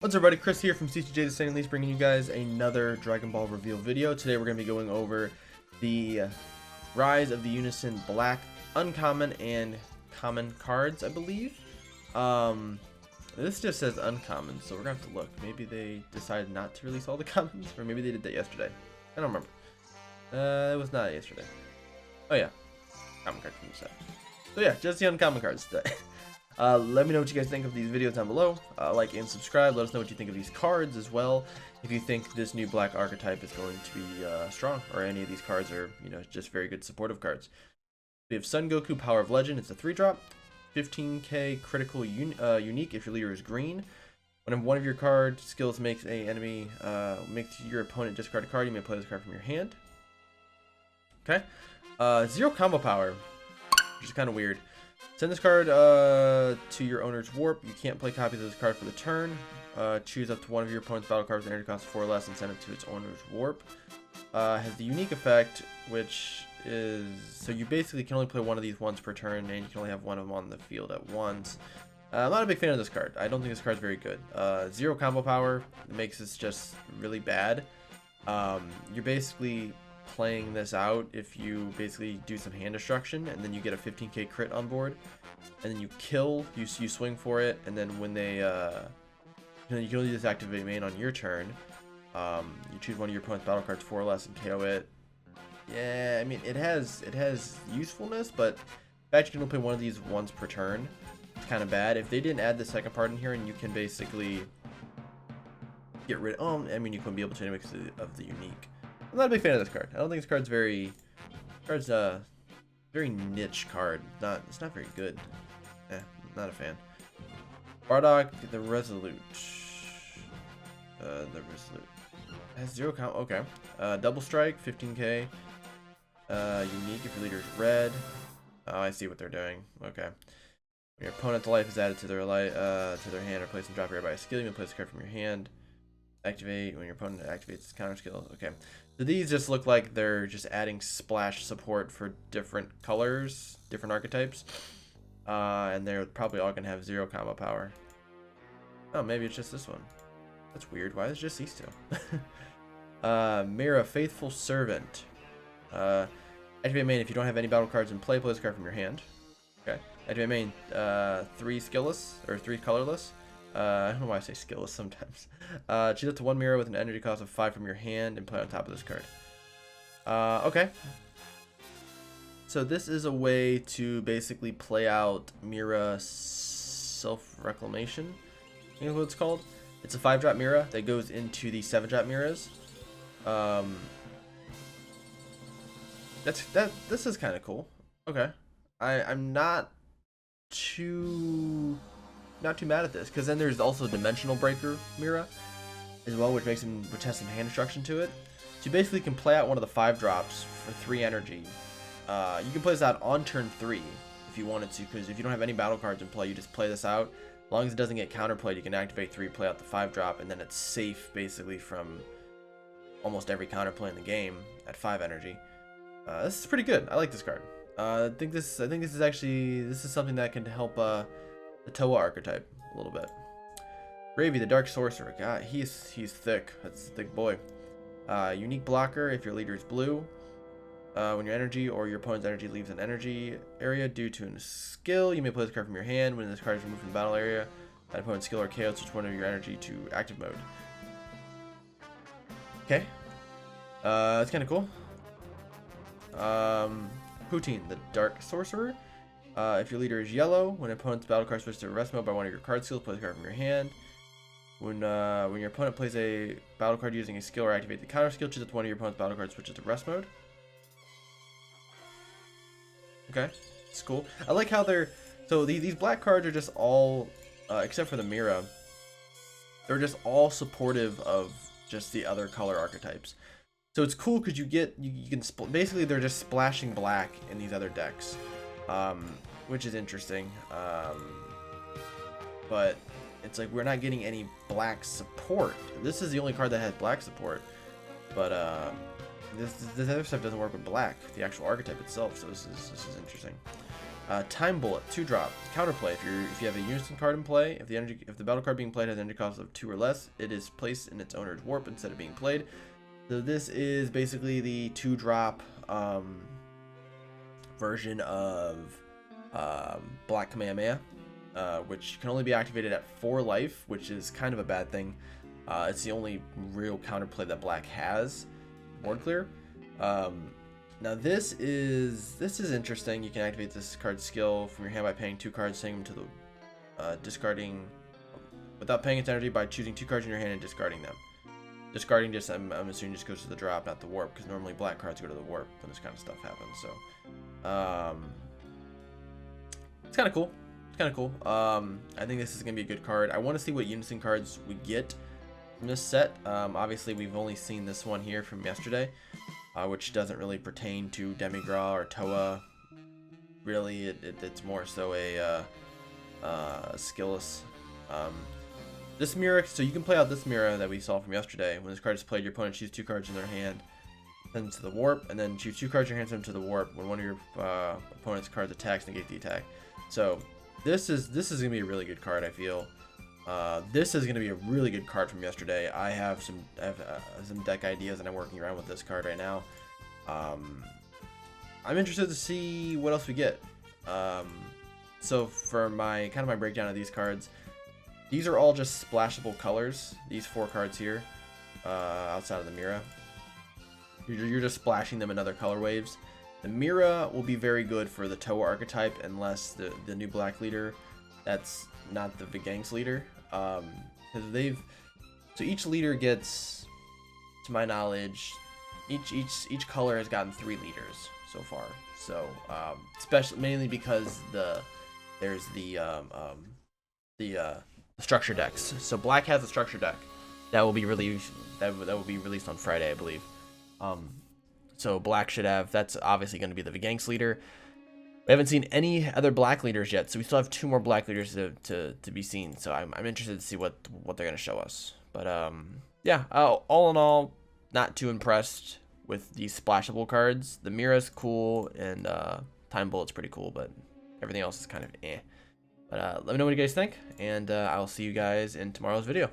What's up, everybody? Chris here from CCJ The Saint Least, bringing you guys another Dragon Ball reveal video. Today we're going to be going over the Rise of the Unison Black Uncommon and Common cards, I believe. This just says Uncommon, so we're going to have to look. Maybe they decided not to release all the commons, or maybe they did that yesterday. I don't remember. It was not yesterday. Oh yeah, Common card from the set. So yeah, just the Uncommon cards today. Let me know what you guys think of these videos down below. Like and subscribe. Let us know what you think of these cards as well. If you think this new black archetype is going to be strong, or any of these cards are, just very good supportive cards. We have Son Goku, Power of Legend. It's a 3-drop, 15k critical unique if your leader is green. When one of your card skills makes makes your opponent discard a card, you may play this card from your hand. Okay. 0 combo power, which is kind of weird. Send this card to your owner's warp. You can't play copies of this card for the turn. Choose up to one of your opponent's battle cards with energy cost 4 or less and send it to its owner's warp. Has the unique effect, which is... So you basically can only play one of these once per turn, and you can only have one of them on the field at once. I'm not a big fan of this card. I don't think this card's very good. 0 combo power makes this just really bad. You're basically playing this out if you basically do some hand destruction, and then you get a 15k crit on board, and then you kill, you swing for it, and then when they you can only disactivate main on your turn. You choose one of your opponent's battle cards 4 or less and KO it. Yeah, I mean, it has usefulness, but the fact you can only play one of these once per turn, it's kind of bad. If they didn't add the second part in here, and you can basically get rid of, I mean, you couldn't be able to anyway because of the unique. I'm not a big fan of this card. I don't think this card's very niche card. It's not very good. Not a fan. Bardock the Resolute. Has 0 count. Okay. Double strike, 15k. Unique if your leader is red. Oh, I see what they're doing. Okay. When your opponent's life is added to their hand or place and drop here by a skill, you can place a card from your hand. Activate when your opponent activates counter skill. Okay. So these just look like they're just adding splash support for different colors, different archetypes. And they're probably all going to have 0 combo power. Oh, maybe it's just this one. That's weird. Why is it just these two? Mira, Faithful Servant. Activate main if you don't have any battle cards in play, play this card from your hand. Okay. Activate main, 3 skillless, or 3 colorless. I don't know why I say skillless sometimes. Choose up to 1 Mira with an energy cost of 5 from your hand and play on top of this card. Okay. So this is a way to basically play out Mira Self-Reclamation, I think is what it's called. It's a 5-drop Mira that goes into the 7-drop Miras. This is kind of cool. Okay. I'm not too mad at this, because then there's also Dimensional Breaker Mira as well, which has some hand destruction to it. So you basically can play out one of the 5-drops for 3 energy. You can play this out on turn 3 if you wanted to, because if you don't have any battle cards in play, you just play this out. As long as it doesn't get counterplayed, you can activate 3, play out the 5-drop, and then it's safe basically from almost every counterplay in the game at 5 energy. This is pretty good. I like this card. I think this is something that can help the Toa archetype a little bit. Gravy, the Dark Sorcerer. God, he's thick. That's a thick boy. Unique blocker if your leader is blue. When your energy or your opponent's energy leaves an energy area due to a skill, you may play this card from your hand. When this card is removed from the battle area, that opponent's skill or KO, switch one of your energy to active mode. Okay. That's kind of cool. Poutine, the Dark Sorcerer. If your leader is yellow, when an opponent's battle card switches to rest mode by one of your card skills, play the card from your hand. When your opponent plays a battle card using a skill or activate the counter skill, choose up to one of your opponent's battle cards switches to rest mode. Okay, it's cool. I like how so these black cards are just all, except for the Mira, they're just all supportive of just the other color archetypes. So it's cool because you can basically they're just splashing black in these other decks. Which is interesting, but it's like we're not getting any black support. This is the only card that has black support, but this other stuff doesn't work with black, the actual archetype itself. So this is interesting. Time Bullet, 2-drop. Counterplay. If you have a unison card in play, if the battle card being played has energy cost of 2 or less, it is placed in its owner's warp instead of being played. So this is basically the 2-drop version of Black Kamehameha, which can only be activated at 4 life, which is kind of a bad thing. It's the only real counterplay that Black has. Board clear. Now this is interesting. You can activate this card skill from your hand by paying 2 cards, sending them to the discarding without paying its energy by choosing 2 cards in your hand and discarding them. Discarding just I'm assuming just goes to the drop, not the warp, because normally black cards go to the warp when this kind of stuff happens. So it's kind of cool. It's kind of cool. I think this is gonna be a good card. I want to see what unison cards we get from this set. Obviously we've only seen this one here from yesterday. Which doesn't really pertain to Demigra or Toa. Really, it's more so a skillless. This mirror, so you can play out this mirror that we saw from yesterday. When this card is played, your opponent chooses 2 cards in their hand, send them to the warp, and then choose 2 cards in your hand, send them to the warp. When one of your opponent's cards attacks, negate the attack. So this is gonna be a really good card, I feel. This is going to be a really good card from yesterday. I have some deck ideas and I'm working around with this card right now. I'm interested to see what else we get. So for my breakdown of these cards, these are all just splashable colors. These 4 cards here, outside of the Mira. You're just splashing them in other color waves. The Mira will be very good for the Toa archetype unless the new black leader, that's not the Vigangs leader. Because so each leader gets, to my knowledge, each color has gotten 3 leaders so far. So especially mainly because there's the structure decks. So black has a structure deck that will be released on Friday, I believe. So black should have, that's obviously going to be the Vigangs leader. We haven't seen any other black leaders yet, so we still have 2 more black leaders to be seen. So I'm interested to see what they're gonna show us. But yeah, all in all, not too impressed with these splashable cards. The Mira's cool, and Time Bullet's pretty cool, but everything else is kind of eh. But let me know what you guys think, and I'll see you guys in tomorrow's video.